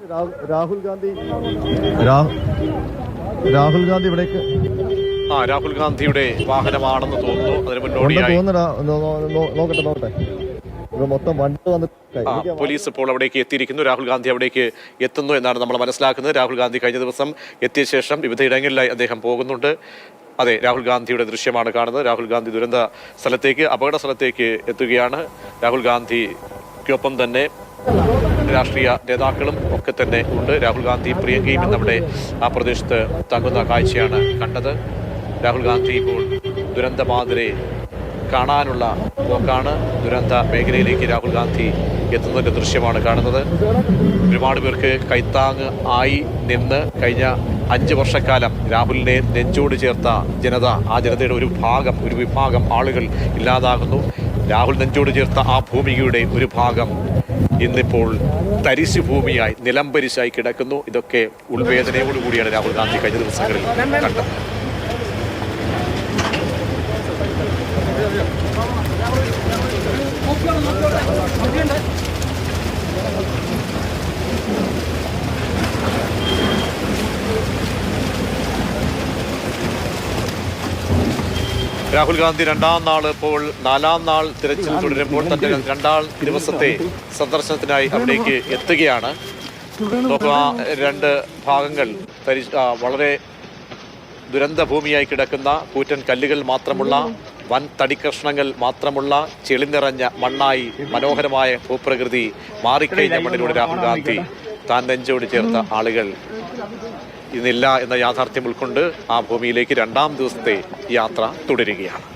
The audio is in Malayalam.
രാഹുൽ ഗാന്ധി രാഹുൽ ഗാന്ധി ഇവിടേക്ക് രാഹുൽ ഗാന്ധിയുടെ വാഹനമാണെന്ന് തോന്നുന്നു. അതിന് മുന്നോടിയായി നോക്കട്ടെ മൊത്തം വണ്ടി വന്ന് പോലീസ് ഇപ്പോൾ അവിടേക്ക് എത്തിയിരിക്കുന്നു. രാഹുൽ ഗാന്ധി അവിടേക്ക് എത്തുന്നു എന്നാണ് നമ്മൾ മനസ്സിലാക്കുന്നത്. രാഹുൽ ഗാന്ധി കഴിഞ്ഞ ദിവസം എത്തിയ ശേഷം വിവിധ ഇടങ്ങളിലായി അദ്ദേഹം പോകുന്നുണ്ട്. അതെ, രാഹുൽ ഗാന്ധിയുടെ ദൃശ്യമാണ് കാണുന്നത്. രാഹുൽ ഗാന്ധി ദുരന്ത സ്ഥലത്തേക്ക്, അപകട സ്ഥലത്തേക്ക് എത്തുകയാണ്. രാഹുൽ ഗാന്ധിക്കൊപ്പം തന്നെ രാഷ്ട്രീയ നേതാക്കളും ഒക്കെ തന്നെ ഉണ്ട്. രാഹുൽ ഗാന്ധി പ്രിയങ്കയും ഇന്നവിടെ ആ പ്രദേശത്ത് തങ്ങുന്ന കാഴ്ചയാണ് കണ്ടത്. രാഹുൽ ഗാന്ധി ഇപ്പോൾ ദുരന്തബാധിതരെ കാണാനുള്ള പോക്കാണ്. ദുരന്ത മേഖലയിലേക്ക് രാഹുൽ ഗാന്ധി എത്തുന്നതിൻ്റെ ദൃശ്യമാണ് കാണുന്നത്. ഒരുപാട് പേർക്ക് കൈത്താങ് ആയി നിന്ന് കഴിഞ്ഞ 5 വർഷക്കാലം രാഹുലിനെ നെഞ്ചോട് ചേർത്ത ജനത, ആ ജനതയുടെ ഒരു വിഭാഗം ആളുകൾ ഇല്ലാതാകുന്നു. രാഹുൽ നെഞ്ചോട് ചേർത്ത ആ ഭൂമികയുടെ ഒരു ഭാഗം ഇന്നിപ്പോൾ തരിശു ഭൂമിയായി നിലംപരിശായി കിടക്കുന്നു. ഇതൊക്കെ ഉൾവേദനയോടുകൂടിയാണ് രാഹുൽ ഗാന്ധി കഴിഞ്ഞ ദിവസങ്ങളിൽ കണ്ടത്. രാഹുൽ ഗാന്ധി 2ാം നാൾ, ഇപ്പോൾ 4ാം നാൾ തിരച്ചിൽ തുടരുമ്പോൾ തന്റെ 2ാം ദിവസത്തെ സന്ദർശനത്തിനായി അവിടേക്ക് എത്തുകയാണ്. ആ 2 ഭാഗങ്ങൾ വളരെ ദുരന്ത ഭൂമിയായി കിടക്കുന്ന കൂറ്റൻ കല്ലുകൾ മാത്രമുള്ള, വൻ തടിക്കഷ്ണങ്ങൾ മാത്രമുള്ള, ചെളി നിറഞ്ഞ മണ്ണായി മനോഹരമായ ഭൂപ്രകൃതി മാറിക്കഴിഞ്ഞ മണ്ണിലൂടെ രാഹുൽ ഗാന്ധി താൻ നെഞ്ചോട് ചേർത്ത ആളുകൾ ഇന്നില്ല എന്ന യാഥാർത്ഥ്യം ഉൾക്കൊണ്ട് ആ ഭൂമിയിലേക്ക് 2ാം ദിവസത്തെ യാത്ര തുടരുകയാണ്.